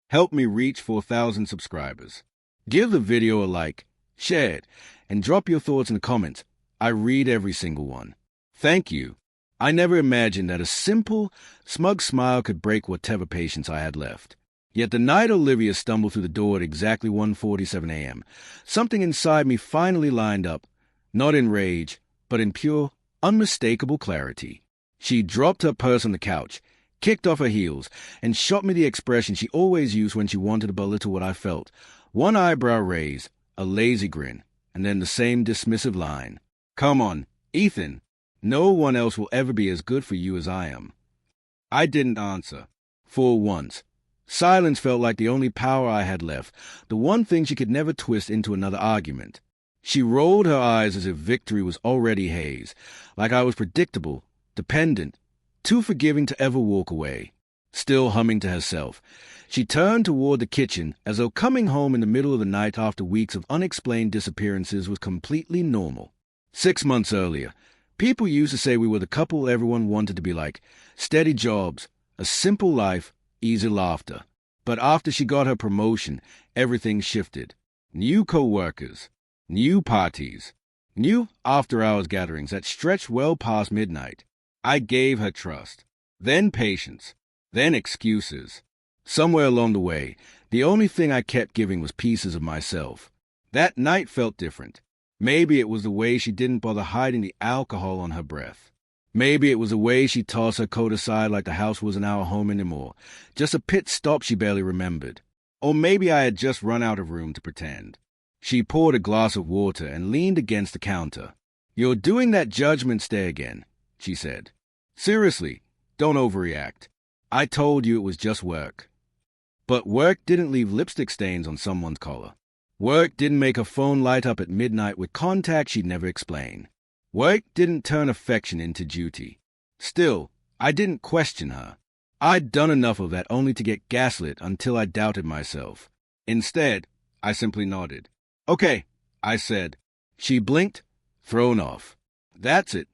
Help me reach 4,000 subscribers. Give the video a like, share it, and drop your thoughts in the comments. I read every single one. Thank you. I never imagined that a simple, smug smile could break whatever patience I had left. Yet the night Olivia stumbled through the door at exactly 1:47 a.m., something inside me finally lined up, not in rage, but in pure, unmistakable clarity. She dropped her purse on the couch, kicked off her heels, and shot me the expression she always used when she wanted to belittle what I felt. One eyebrow raised, a lazy grin, and then the same dismissive line. "Come on, Ethan. No one else will ever be as good for you as I am." I didn't answer. For once. Silence felt like the only power I had left, the one thing she could never twist into another argument. She rolled her eyes as if victory was already haze, like I was predictable, dependent, too forgiving to ever walk away. Still humming to herself, she turned toward the kitchen as though coming home in the middle of the night after weeks of unexplained disappearances was completely normal. 6 months earlier, people used to say we were the couple everyone wanted to be like. Steady jobs, a simple life, easy laughter. But after she got her promotion, everything shifted. New co-workers, new parties, new after-hours gatherings that stretched well past midnight. I gave her trust, then patience, then excuses. Somewhere along the way, the only thing I kept giving was pieces of myself. That night felt different. Maybe it was the way she didn't bother hiding the alcohol on her breath. Maybe it was the way she tossed her coat aside like the house wasn't our home anymore, just a pit stop she barely remembered. Or maybe I had just run out of room to pretend. She poured a glass of water and leaned against the counter. "You're doing that judgment stare again," she said. "Seriously, don't overreact. I told you it was just work." But work didn't leave lipstick stains on someone's collar. Work didn't make her phone light up at midnight with contact she'd never explain. Work didn't turn affection into duty. Still, I didn't question her. I'd done enough of that only to get gaslit until I doubted myself. Instead, I simply nodded. "Okay," I said. She blinked, thrown off. "That's it.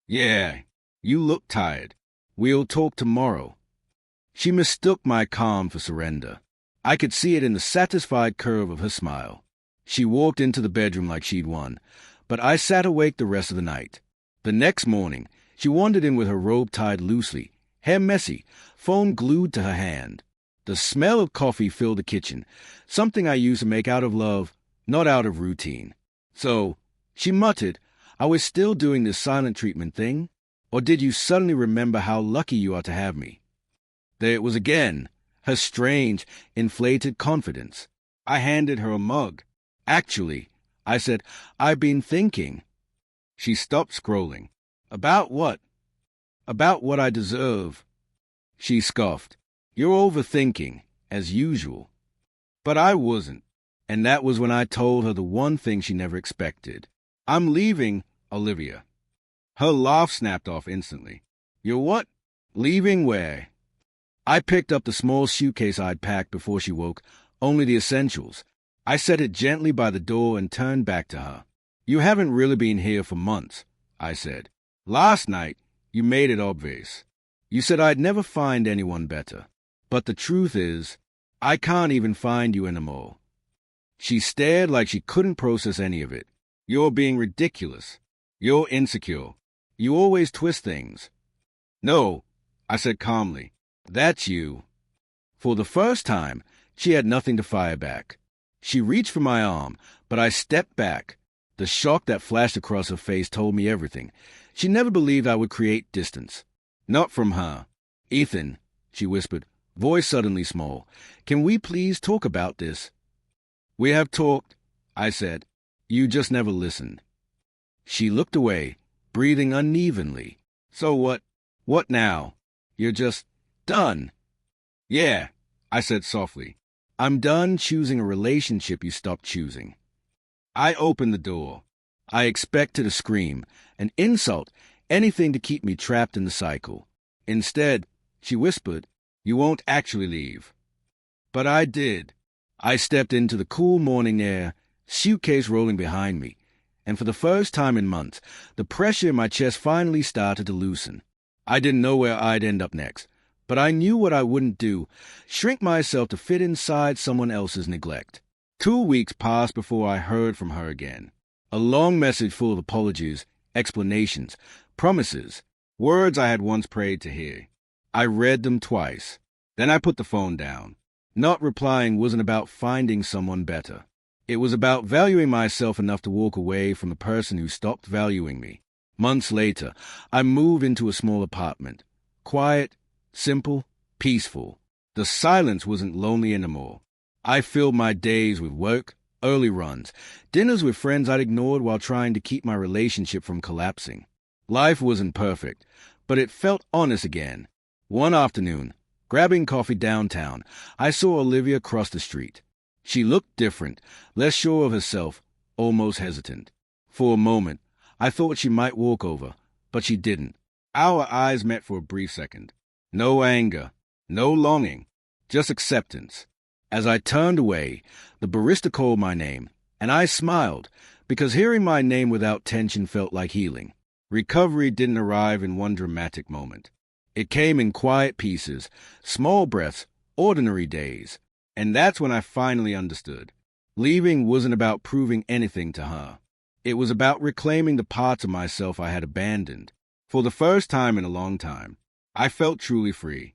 Yeah, you look tired. We'll talk tomorrow." She mistook my calm for surrender. I could see it in the satisfied curve of her smile. She walked into the bedroom like she'd won, but I sat awake the rest of the night. The next morning, she wandered in with her robe tied loosely, hair messy, phone glued to her hand. The smell of coffee filled the kitchen, something I used to make out of love, not out of routine. "So," she muttered, "I was still doing this silent treatment thing? Or did you suddenly remember how lucky you are to have me?" There it was again, her strange, inflated confidence. I handed her a mug. "Actually," I said, "I've been thinking." She stopped scrolling. "About what?" "About what I deserve." She scoffed. "You're overthinking, as usual." But I wasn't, and that was when I told her the one thing she never expected. "I'm leaving, Olivia." Her laugh snapped off instantly. "You're what? Leaving where?" I picked up the small suitcase I'd packed before she woke, only the essentials. I set it gently by the door and turned back to her. "You haven't really been here for months," I said. "Last night, you made it obvious. You said I'd never find anyone better. But the truth is, I can't even find you anymore." She stared like she couldn't process any of it. "You're being ridiculous. You're insecure. You always twist things." "No," I said calmly. "That's you." For the first time, she had nothing to fire back. She reached for my arm, but I stepped back. The shock that flashed across her face told me everything. She never believed I would create distance. Not from her. "Ethan," she whispered, voice suddenly small, "can we please talk about this?" "We have talked," I said. "You just never listened." She looked away, breathing unevenly. "So what? What now? You're just done?" "Yeah," I said softly. "I'm done choosing a relationship you stopped choosing." I opened the door. I expected a scream, an insult, anything to keep me trapped in the cycle. Instead, she whispered, "You won't actually leave." But I did. I stepped into the cool morning air, suitcase rolling behind me, and for the first time in months, the pressure in my chest finally started to loosen. I didn't know where I'd end up next, But I knew what I wouldn't do: shrink myself to fit inside someone else's neglect. 2 weeks passed before I heard from her again. A long message full of apologies, explanations, promises, words I had once prayed to hear. I read them twice. Then I put the phone down. Not replying wasn't about finding someone better. It was about valuing myself enough to walk away from the person who stopped valuing me. Months later, I moved into a small apartment. Quiet, simple, peaceful. The silence wasn't lonely anymore. I filled my days with work, early runs, dinners with friends I'd ignored while trying to keep my relationship from collapsing. Life wasn't perfect, but it felt honest again. One afternoon, grabbing coffee downtown, I saw Olivia cross the street. She looked different, less sure of herself, almost hesitant. For a moment, I thought she might walk over, but she didn't. Our eyes met for a brief second. No anger, no longing, just acceptance. As I turned away, the barista called my name, and I smiled, because hearing my name without tension felt like healing. Recovery didn't arrive in one dramatic moment. It came in quiet pieces, small breaths, ordinary days. And that's when I finally understood. Leaving wasn't about proving anything to her. It was about reclaiming the parts of myself I had abandoned. For the first time in a long time, I felt truly free.